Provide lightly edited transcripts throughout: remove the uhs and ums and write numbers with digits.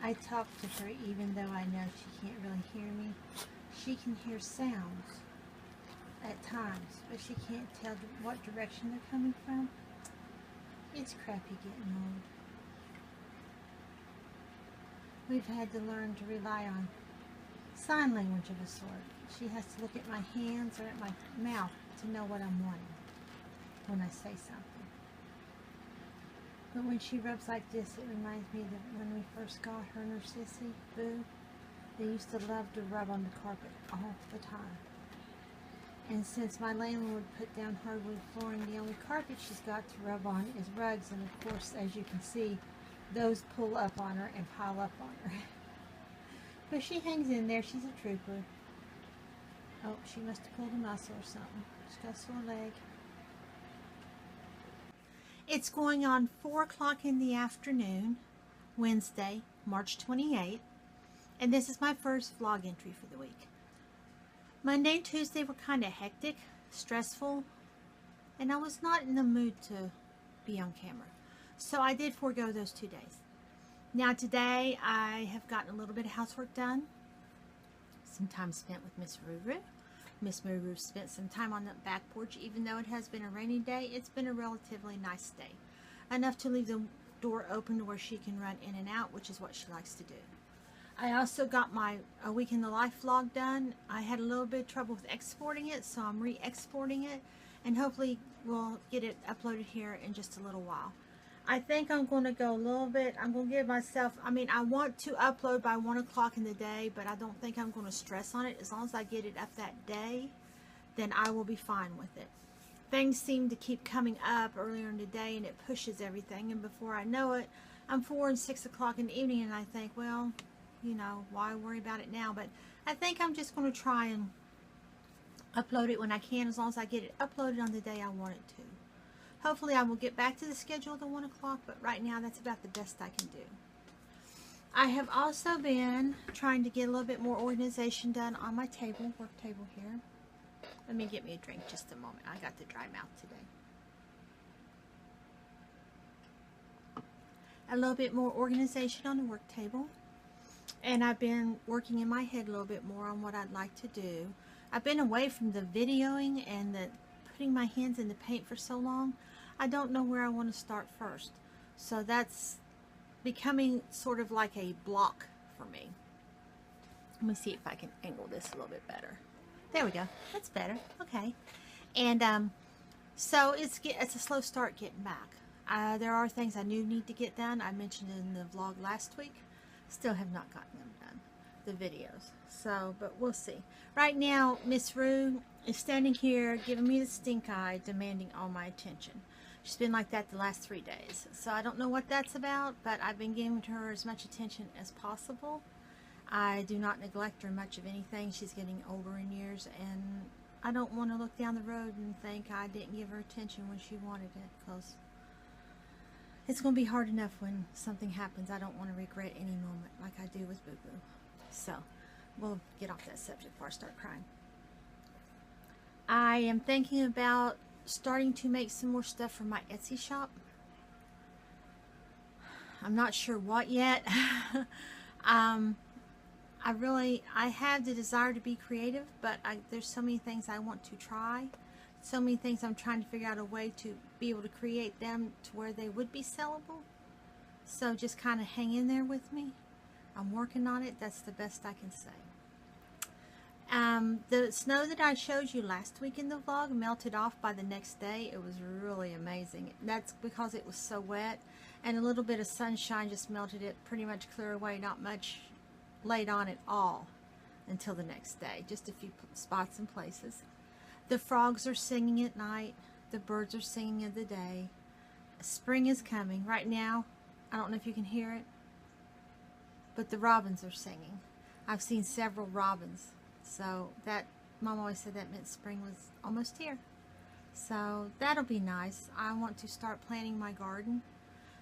I talk to her even though I know she can't really hear me. She can hear sounds at times, but she can't tell what direction they're coming from. It's crappy getting old. We've had to learn to rely on sign language of a sort. She has to look at my hands or at my mouth to know what I'm wanting when I say something. But when she rubs like this, it reminds me that when we first got her and her sissy, Boo, they used to love to rub on the carpet all the time. And since my landlord put down hardwood flooring, the only carpet she's got to rub on is rugs. And of course, as you can see, those pull up on her and pile up on her. But she hangs in there. She's a trooper. Oh, she must have pulled a muscle or something. She's got a sore leg. It's going on 4 o'clock in the afternoon, Wednesday, March 28th. And this is my first vlog entry for the week. Monday and Tuesday were kind of hectic, stressful, and I was not in the mood to be on camera. So I did forego those 2 days. Now today I have gotten a little bit of housework done. Some time spent with Miss Rooh. Miss Rooh spent some time on the back porch. Even though it has been a rainy day, it's been a relatively nice day. Enough to leave the door open to where she can run in and out, which is what she likes to do. I also got my A Week in the Life vlog done. I had a little bit of trouble with exporting it, so I'm re-exporting it, and hopefully we'll get it uploaded here in just a little while. I think I'm going to go a little bit, I'm going to give myself, I want to upload by 1 o'clock in the day, but I don't think I'm going to stress on it. As long as I get it up that day, then I will be fine with it. Things seem to keep coming up earlier in the day, and it pushes everything, and before I know it, I'm 4 and 6 o'clock in the evening, and I think, well, you know, why worry about it now? But I think I'm just going to try and upload it when I can, as long as I get it uploaded on the day I want it to. Hopefully I will get back to the schedule of the 1 o'clock, but right now that's about the best I can do. I have also been trying to get a little bit more organization done on my table, work table here. Let me get me a drink just a moment. I got the dry mouth today. A little bit more organization on the work table. And I've been working in my head a little bit more on what I'd like to do. I've been away from the videoing and the putting my hands in the paint for so long. I don't know where I want to start first. So that's becoming sort of like a block for me. Let me see if I can angle this a little bit better. There we go. That's better. Okay. And so it's a slow start getting back. There are things I need to get done. I mentioned in the vlog last week. Still have not gotten them done, the videos. So, but we'll see. Right now, Miss Rooh is standing here giving me the stink eye, demanding all my attention. She's been like that the last 3 days. So I don't know what that's about, but I've been giving her as much attention as possible. I do not neglect her much of anything. She's getting older in years, and I don't want to look down the road and think I didn't give her attention when she wanted it, because it's going to be hard enough when something happens. I don't want to regret any moment like I do with Boo Boo. So, we'll get off that subject before I start crying. I am thinking about starting to make some more stuff for my Etsy shop. I'm not sure what yet. I have the desire to be creative, but there's so many things I want to try. So many things I'm trying to figure out a way to be able to create them to where they would be sellable. So just kind of hang in there with me. I'm working on it. That's the best I can say. The snow that I showed you last week in the vlog melted off by the next day. It was really amazing. That's because it was so wet, and a little bit of sunshine just melted it pretty much clear away. Not much laid on at all until the next day. Just a few spots and places. The frogs are singing at night. The birds are singing in the day. Spring is coming. Right now, I don't know if you can hear it, but the robins are singing. I've seen several robins. So that, Mom always said that meant spring was almost here. So that'll be nice. I want to start planting my garden.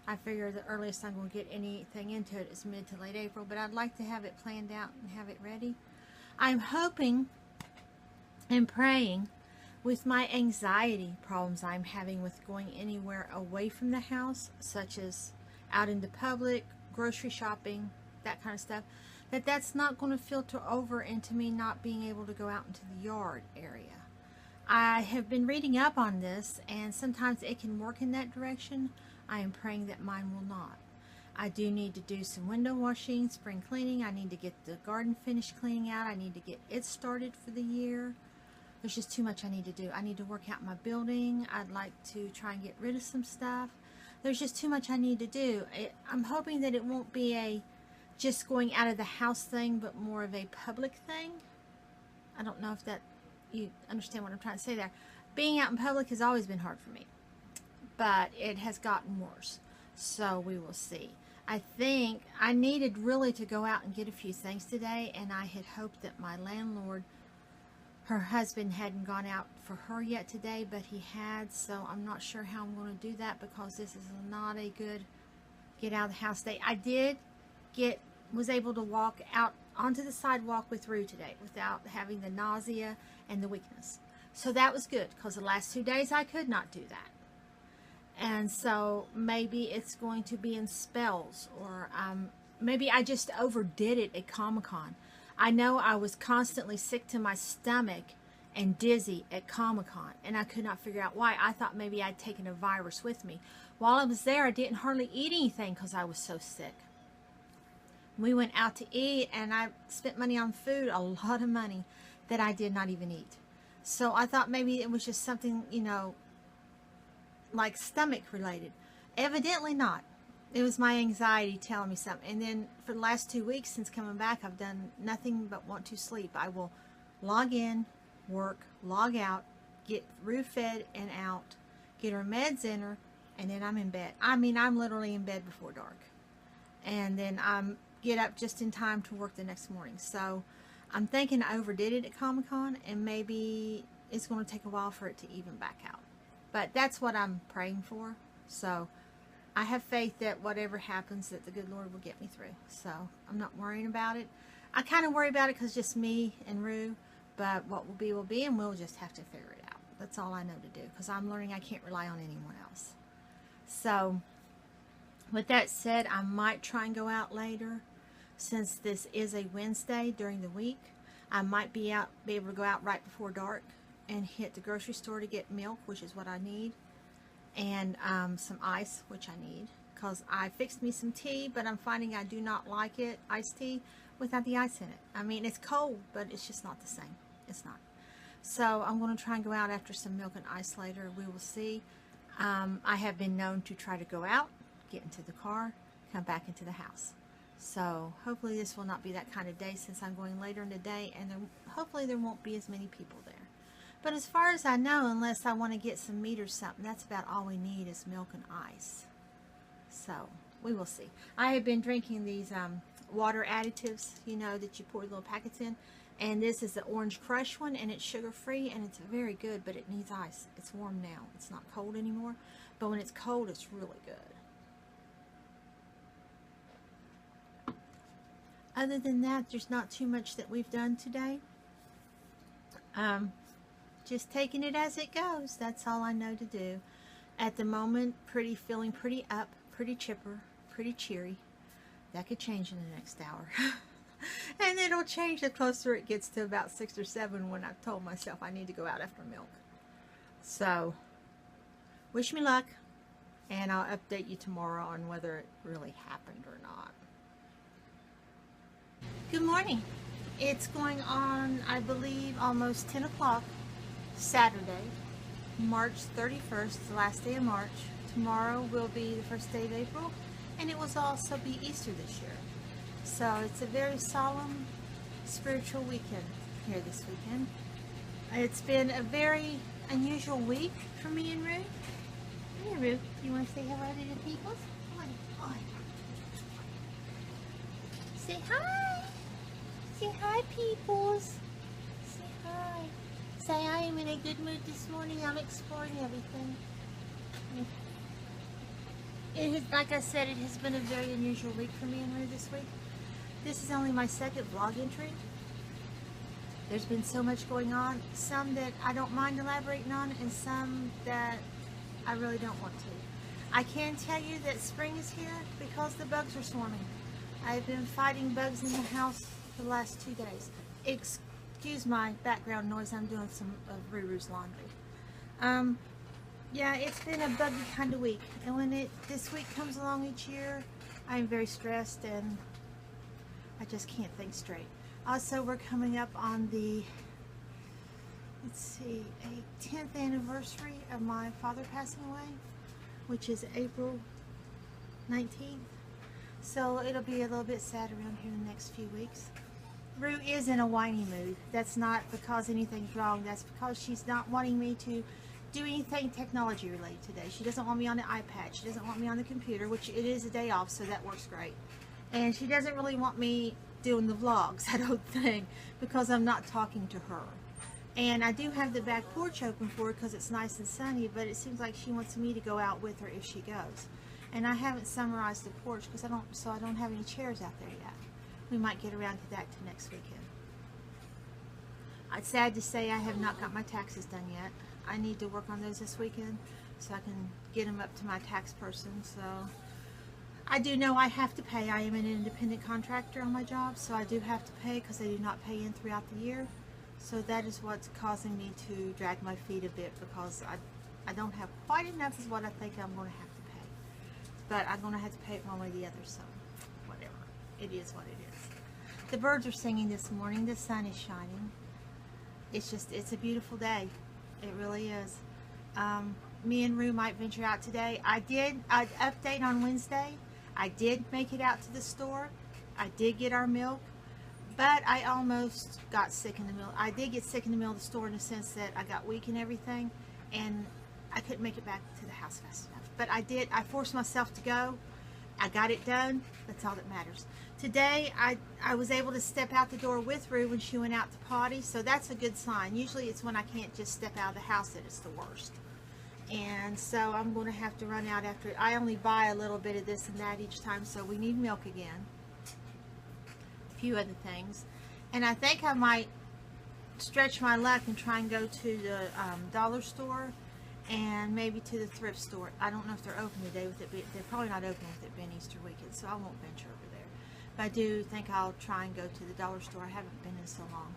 I figure the earliest I'm going to get anything into it is mid to late April, but I'd like to have it planned out and have it ready. I'm hoping and praying with my anxiety problems I'm having with going anywhere away from the house, such as out into public, grocery shopping, that kind of stuff, that's not going to filter over into me not being able to go out into the yard area. I have been reading up on this, and sometimes it can work in that direction. I am praying that mine will not. I do need to do some window washing, spring cleaning. I need to get the garden finished cleaning out. I need to get it started for the year. There's just too much I need to do. I need to work out my building. I'd like to try and get rid of some stuff. There's just too much I need to do. I'm hoping that it won't be a just going out of the house thing, but more of a public thing. I don't know if that you understand what I'm trying to say there. Being out in public has always been hard for me, but it has gotten worse. So we will see. I think I needed really to go out and get a few things today, and I had hoped that my landlord, her husband, hadn't gone out for her yet today, but he had, so I'm not sure how I'm going to do that because this is not a good get out of the house day. I was able to walk out onto the sidewalk with Rue today without having the nausea and the weakness. So that was good because the last 2 days I could not do that. And so maybe it's going to be in spells, or maybe I just overdid it at Comic-Con. I know I was constantly sick to my stomach and dizzy at Comic-Con, and I could not figure out why. I thought maybe I'd taken a virus with me. While I was there, I didn't hardly eat anything because I was so sick. We went out to eat, and I spent money on food, a lot of money, that I did not even eat. So I thought maybe it was just something, you know, like stomach related. Evidently not. It was my anxiety telling me something. And then for the last 2 weeks since coming back, I've done nothing but want to sleep. I will log in, work, log out, get Rue fed and out, get her meds in her, and then I'm in bed. I mean, I'm literally in bed before dark. And then I'm get up just in time to work the next morning. So I'm thinking I overdid it at Comic-Con, and maybe it's going to take a while for it to even back out. But that's what I'm praying for. So I have faith that whatever happens, that the good Lord will get me through. So I'm not worrying about it. I kind of worry about it because just me and Rue. But what will be, and we'll just have to figure it out. That's all I know to do, because I'm learning I can't rely on anyone else. So with that said, I might try and go out later. Since this is a Wednesday during the week, I might be able to go out right before dark and hit the grocery store to get milk, which is what I need, and some ice, which I need, because I fixed me some tea, but I'm finding I do not like it, iced tea, without the ice in it. I mean, it's cold, but it's just not the same. It's not. So I'm going to try and go out after some milk and ice later. We will see. I have been known to try to go out, get into the car, come back into the house. So hopefully this will not be that kind of day, since I'm going later in the day, and hopefully there won't be as many people there. But as far as I know, unless I want to get some meat or something, that's about all we need is milk and ice. So we will see. I have been drinking these water additives, you know, that you pour little packets in. And this is the Orange Crush one, and it's sugar-free, and it's very good, but it needs ice. It's warm now. It's not cold anymore. But when it's cold, it's really good. Other than that, there's not too much that we've done today. Just taking it as it goes. That's all I know to do. At the moment, feeling pretty up, pretty chipper, pretty cheery. That could change in the next hour. And it'll change the closer it gets to about 6 or 7 when I've told myself I need to go out after milk. So, wish me luck. And I'll update you tomorrow on whether it really happened or not. Good morning. It's going on, I believe, almost 10 o'clock Saturday, March 31st, the last day of March. Tomorrow will be the first day of April, and it will also be Easter this year. So it's a very solemn spiritual weekend here this weekend. It's been a very unusual week for me and Rue. Hey Rue, you want to say hello to the people? Come on. Say hi. Say hi, peoples. Say hi. Say I am in a good mood this morning. I'm exploring everything. It has, like I said, it has been a very unusual week for me and Rue this week. This is only my second vlog entry. There's been so much going on. Some that I don't mind elaborating on, and some that I really don't want to. I can tell you that spring is here because the bugs are swarming. I've been fighting bugs in the house for the last 2 days. Excuse my background noise, I'm doing some of Roo's laundry. Yeah, it's been a buggy kind of week, and when this week comes along each year, I'm very stressed and I just can't think straight. Also, we're coming up on the, let's see, a 10th anniversary of my father passing away, which is April 19th. So it'll be a little bit sad around here in the next few weeks. Roo is in a whiny mood. That's not because anything's wrong. That's because she's not wanting me to do anything technology related today. She doesn't want me on the iPad. She doesn't want me on the computer, which it is a day off, so that works great. And she doesn't really want me doing the vlogs, I don't think, because I'm not talking to her. And I do have the back porch open for her because it's nice and sunny, but it seems like she wants me to go out with her if she goes. And I haven't summarized the porch because I don't have any chairs out there yet. We might get around to that to next weekend. It's sad to say I have not got my taxes done yet. I need to work on those this weekend so I can get them up to my tax person. So I do know I have to pay. I am an independent contractor on my job, so I do have to pay because they do not pay in throughout the year. So that is what's causing me to drag my feet a bit, because I don't have quite enough is what I think I'm going to have to pay. But I'm going to have to pay it one way or the other, so whatever. It is what it is. The birds are singing this morning. The sun is shining. It's a beautiful day. It really is. Me and Roo might venture out today. I'd update on Wednesday. I did make it out to the store. I did get our milk, but I almost got sick in the middle. I did get sick in the middle of the store in the sense that I got weak and everything, and I couldn't make it back to the house fast enough. But I did. I forced myself to go. I got it done. That's all that matters. Today, I was able to step out the door with Roo when she went out to potty, so that's a good sign. Usually it's when I can't just step out of the house that it's the worst. And so I'm going to have to run out after it. I only buy a little bit of this and that each time, so we need milk again. A few other things. And I think I might stretch my luck and try and go to the dollar store and maybe to the thrift store. I don't know if they're open today with it, but they're probably not open with it being Easter weekend, so I won't venture over there. But I do think I'll try and go to the dollar store. I haven't been in so long.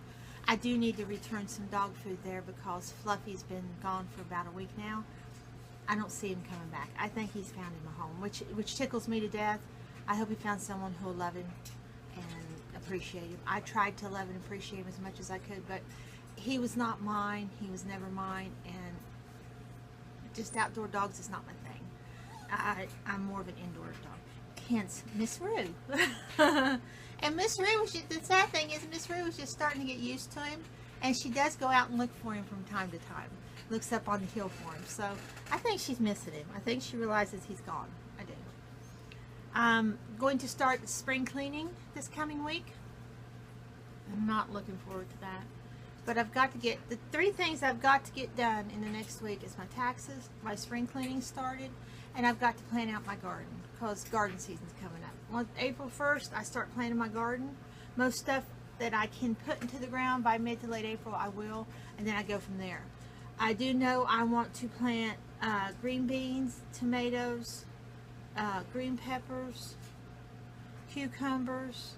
I do need to return some dog food there because Fluffy's been gone for about a week now. I don't see him coming back. I think he's found him a home, which tickles me to death. I hope he found someone who'll love him and appreciate him. I tried to love and appreciate him as much as I could, but he was not mine. He was never mine, and just outdoor dogs is not my thing. I'm more of an indoor dog. Hence, Miss Rooh. And Miss Rooh, the sad thing is Miss Rooh is just starting to get used to him, and she does go out and look for him from time to time. Looks up on the hill for him. So I think she's missing him. I think she realizes he's gone. I do. I'm going to start spring cleaning this coming week. I'm not looking forward to that. But I've got to get, the 3 things I've got to get done in the next week is my taxes, my spring cleaning started, and I've got to plan out my garden because garden season's coming up. On April 1st, I start planting my garden. Most stuff that I can put into the ground by mid to late April, I will, and then I go from there. I do know I want to plant green beans, tomatoes, green peppers, cucumbers,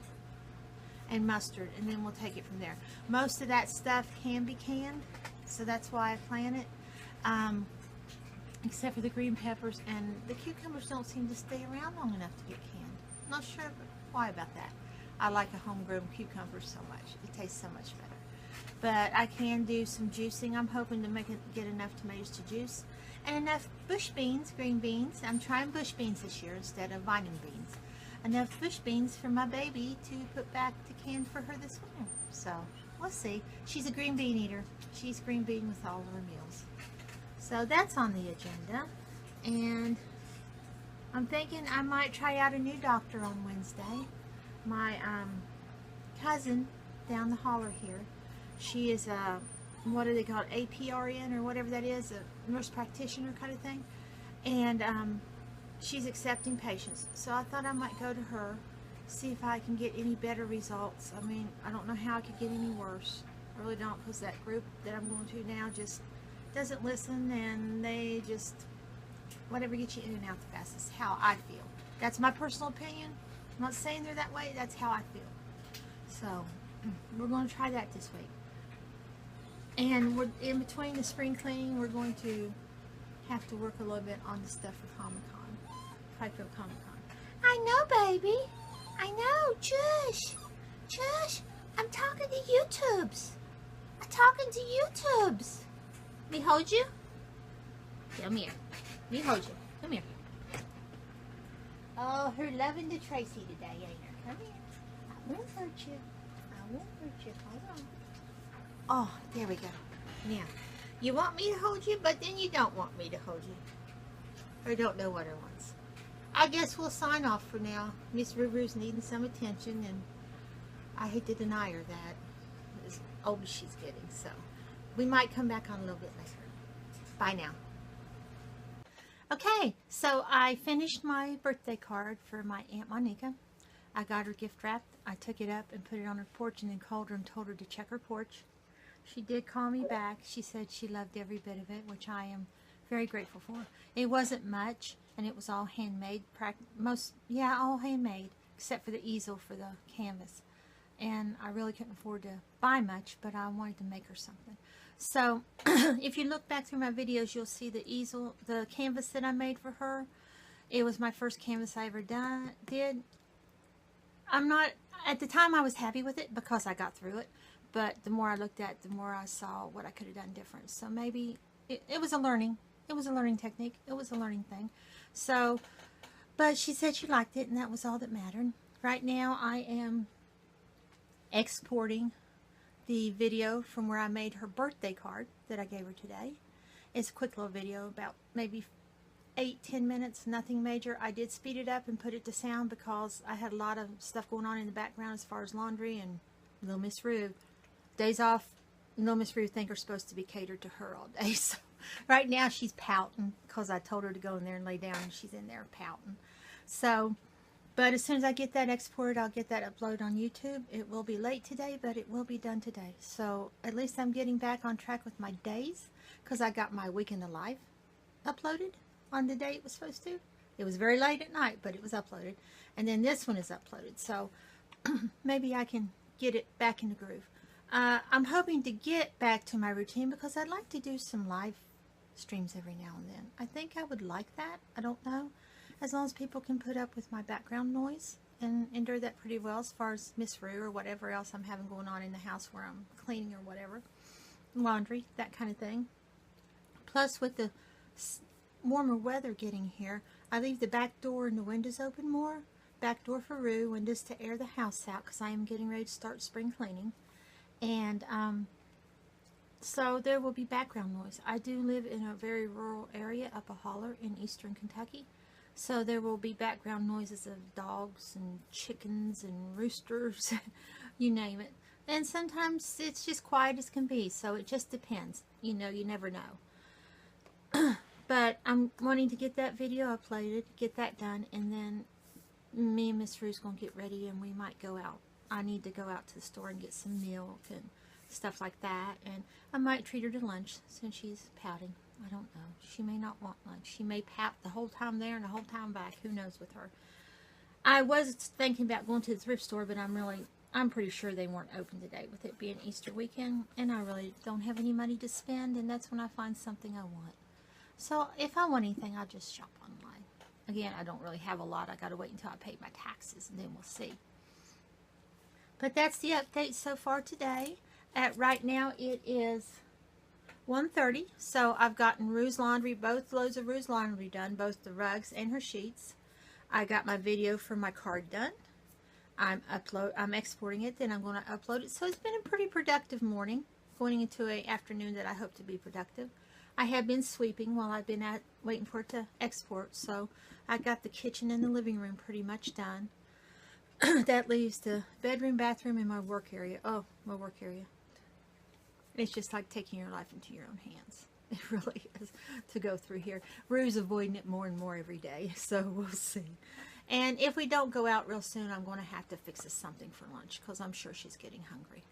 and mustard, and then we'll take it from there. Most of that stuff can be canned, so that's why I plant it, except for the green peppers, and the cucumbers don't seem to stay around long enough to get canned. Not sure why about that. I like a homegrown cucumber so much. It tastes so much better. But I can do some juicing. I'm hoping to get enough tomatoes to juice, and enough bush beans, green beans. I'm trying bush beans this year instead of vine beans. Enough bush beans for my baby to put back to can for her this winter. So we'll see. She's a green bean eater. She's green bean with all of her meals. So that's on the agenda. And I'm thinking I might try out a new doctor on Wednesday. My cousin down the holler here, she is a, what do they call it, APRN or whatever that is, a nurse practitioner kind of thing. And she's accepting patients, so I thought I might go to her, see if I can get any better results. I mean, I don't know how I could get any worse. I really don't, because that group that I'm going to now just doesn't listen, and they just, whatever gets you in and out the fastest, how I feel. That's my personal opinion. I'm not saying they're that way. That's how I feel. So we're going to try that this week. And we're in between the spring cleaning. We're going to have to work a little bit on the stuff for Comic-Con. Tri-Coat Comic-Con. I know, baby. I know. Shush. Shush. I'm talking to YouTubes. I'm talking to YouTubes. Me hold you? Come here. Me hold you. Come here. Oh, her loving the Tracy today, ain't her? Come here. I won't hurt you. I won't hurt you. Hold on. Oh, there we go. Now, you want me to hold you, but then you don't want me to hold you. Or don't know what her wants. I guess we'll sign off for now. Miss Rooh's needing some attention, and I hate to deny her that, as old as she's getting. So, we might come back on a little bit later. Bye now. Okay, so I finished my birthday card for my Aunt Monica. I got her gift wrapped. I took it up and put it on her porch and then called her and told her to check her porch. She did call me back. She said she loved every bit of it, which I am very grateful for. It wasn't much, and it was all handmade. All handmade, except for the easel for the canvas. And I really couldn't afford to buy much, but I wanted to make her something. So, if you look back through my videos, you'll see the easel, the canvas that I made for her. It was my first canvas I ever did. At the time I was happy with it because I got through it. But the more I looked at it, the more I saw what I could have done different. So maybe it was a learning. It was a learning technique. It was a learning thing. So, but she said she liked it, and that was all that mattered. Right now I am exporting the video from where I made her birthday card that I gave her today. It's a quick little video, about maybe 8-10 minutes, nothing major. I did speed it up and put it to sound because I had a lot of stuff going on in the background as far as laundry and little Miss Rooh. Days off, little Miss Rooh think are supposed to be catered to her all day. So right now she's pouting because I told her to go in there and lay down, and she's in there pouting. So, but as soon as I get that exported, I'll get that uploaded on YouTube. It will be late today, but it will be done today. So at least I'm getting back on track with my days because I got my week in the life uploaded on the day it was supposed to. It was very late at night, but it was uploaded. And then this one is uploaded. So maybe I can get it back in the groove. I'm hoping to get back to my routine because I'd like to do some live streams every now and then. I think I would like that. I don't know. As long as people can put up with my background noise and endure that pretty well as far as Miss Rooh or whatever else I'm having going on in the house where I'm cleaning or whatever. Laundry, that kind of thing. Plus with the warmer weather getting here, I leave the back door and the windows open more. Back door for Rooh, windows to air the house out because I am getting ready to start spring cleaning. And so there will be background noise. I do live in a very rural area up a holler in eastern Kentucky. So there will be background noises of dogs and chickens and roosters, you name it. And sometimes it's just quiet as can be. So it just depends. You know, you never know. But I'm wanting to get that video uploaded, get that done, and then me and Miss Rooh's going to get ready and we might go out. I need to go out to the store and get some milk and stuff like that. And I might treat her to lunch since she's pouting. I don't know. She may not want lunch. She may pout the whole time there and the whole time back. Who knows with her. I was thinking about going to the thrift store, but I'm pretty sure they weren't open today with it being Easter weekend. And I really don't have any money to spend, and that's when I find something I want. So if I want anything, I'll just shop online. Again, I don't really have a lot. I got to wait until I pay my taxes, and then we'll see. But that's the update so far today. Right now it is 1:30. So I've gotten Rooh's laundry, both loads of Rooh's laundry done, both the rugs and her sheets. I got my video for my card done. I'm exporting it, then I'm going to upload it. So it's been a pretty productive morning, going into an afternoon that I hope to be productive. I have been sweeping while I've been waiting for it to export. So I got the kitchen and the living room pretty much done. That leaves the bedroom, bathroom, and my work area. Oh, my work area. It's just like taking your life into your own hands. It really is to go through here. Rooh's avoiding it more and more every day, so we'll see. And if we don't go out real soon, I'm going to have to fix us something for lunch because I'm sure she's getting hungry.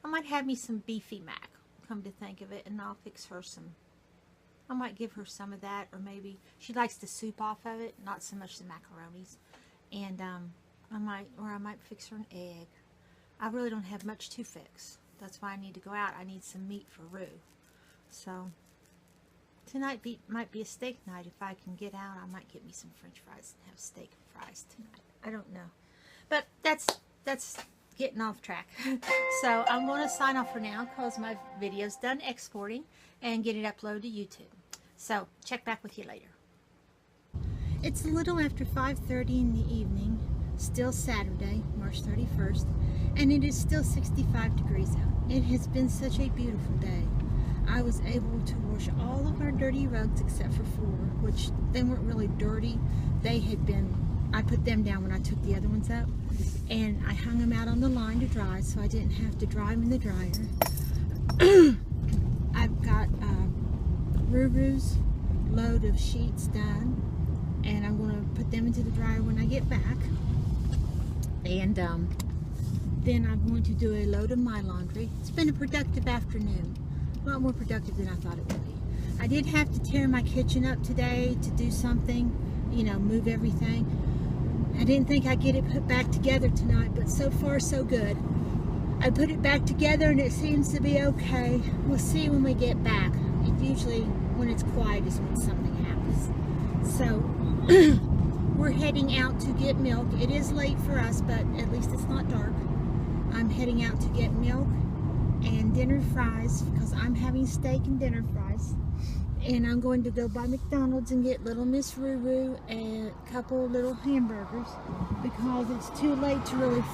I might have me some beefy mac, come to think of it, and I'll fix her some. I might give her some of that, or maybe she likes the soup off of it, not so much the macaronis. And I might fix her an egg. I really don't have much to fix. That's why I need to go out. I need some meat for Roo. So tonight might be a steak night. If I can get out, I might get me some French fries and have steak and fries tonight. I don't know. But that's getting off track. So I'm going to sign off for now because my video's done exporting and get it uploaded to YouTube. So check back with you later. It's a little after 5:30 in the evening, still Saturday, March 31st, and it is still 65 degrees out. It has been such a beautiful day. I was able to wash all of our dirty rugs except for 4, which they weren't really dirty. They had been, I put them down when I took the other ones up, and I hung them out on the line to dry so I didn't have to dry them in the dryer. I've got Roo's load of sheets done, and I'm going to put them into the dryer when I get back. And then I'm going to do a load of my laundry. It's been a productive afternoon. A lot more productive than I thought it would be. I did have to tear my kitchen up today to do something, you know, move everything. I didn't think I'd get it put back together tonight, but so far so good. I put it back together and it seems to be okay. We'll see when we get back. It usually, when it's quiet, is when something happens. So we're heading out to get milk. It is late for us, but at least it's not dark. I'm heading out to get milk and dinner fries because I'm having steak and dinner fries. And I'm going to go by McDonald's and get little Miss Rooh and a couple little hamburgers because it's too late to really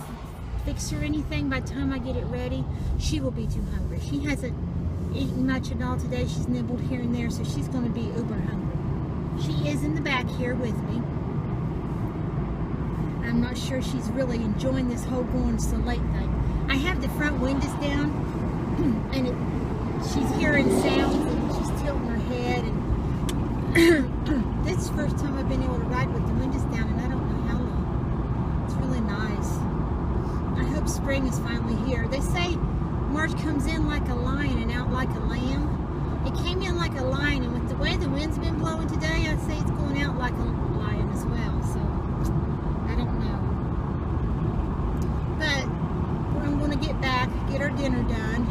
fix her anything. By the time I get it ready, she will be too hungry. She hasn't eaten much at all today. She's nibbled here and there, so she's going to be uber hungry. She is in the back here with me. I'm not sure she's really enjoying this whole going so late thing. I have the front windows down, and she's hearing sounds, and she's tilting her head. And this is the first time I've been able to ride with the windows down, and I don't know how long. It's really nice. I hope spring is finally here. They say March comes in like a lion and out like a lamb. It came in like a lion, and with the way the wind's been blowing today, I'd say it's going out like a lion as well. So I don't know. But I'm going to get back, get our dinner done.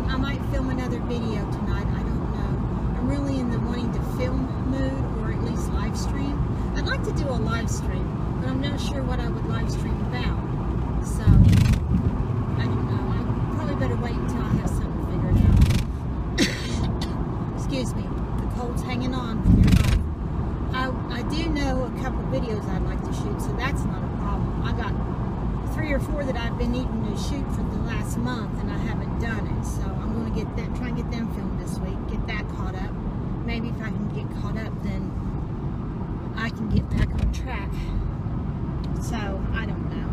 I might film another video tonight. I don't know. I'm really in the wanting to film mood, or at least live stream. I'd like to do a live stream, but I'm not sure what I would live stream about. So I don't know. I probably better wait until I have something figured out. Excuse me. The cold's hanging on from your life. I do know a couple videos I'd like to shoot, so that's not a problem. I got 3 or 4 that I've been needing to shoot for the last month, and I haven't done it. So I'm going to get that, try and get them filmed this week, get that caught up. Maybe if I can get caught up, then I can get back on track. So I don't know.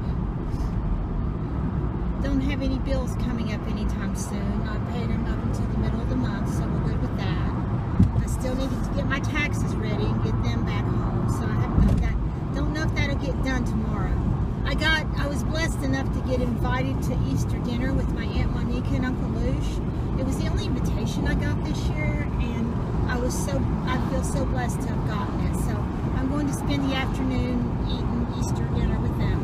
Don't have any bills coming up anytime soon. I paid them up until the middle of the month, so we're good with that. I still needed to get my taxes ready and get them back home, so I haven't got that. Don't know if that'll get done tomorrow. I was blessed enough to get invited to Easter dinner with my Aunt Monica and Uncle Lush. It was the only invitation I got this year, and I feel so blessed to have gotten it. So I'm going to spend the afternoon eating Easter dinner with them.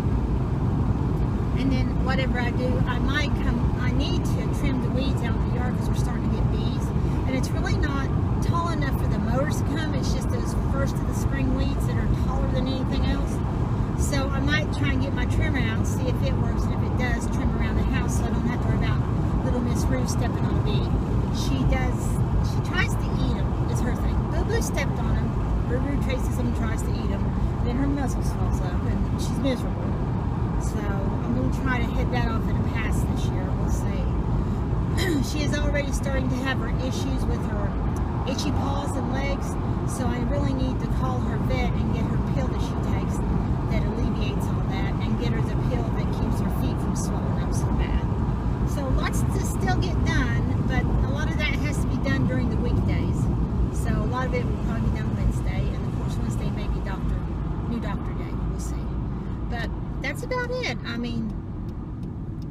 And then whatever I do, I need to trim the weeds out in the yard because we're starting to get bees. And it's really not tall enough for the mowers to come. It's just those first of the spring weeds that are taller than anything else. So I might try and get my trimmer out and see if it works, and if it does, trim around the house so I don't have to worry about little Miss Rooh stepping on a bee. She tries to eat them, is her thing. Boo stepped on them. Roo traces them and tries to eat them. Then her muzzle swells up and she's miserable. So I'm going to try to hit that off at a pass this year. We'll see. She is already starting to have her issues with her itchy paws and legs, so I really need to call her vet and get her pill that she takes that alleviates all that, and get her the pill that keeps her feet from swelling up so bad. So lots to still get done, but a lot of that has to be done during the weekdays. So a lot of it will probably be done Wednesday, and of course Wednesday may be new doctor day. We'll see. But that's about it. I mean,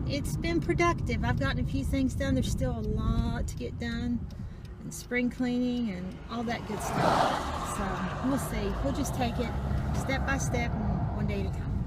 it's been productive. I've gotten a few things done. There's still a lot to get done, and spring cleaning and all that good stuff. So we'll see. We'll just take it step by step and one day at a time.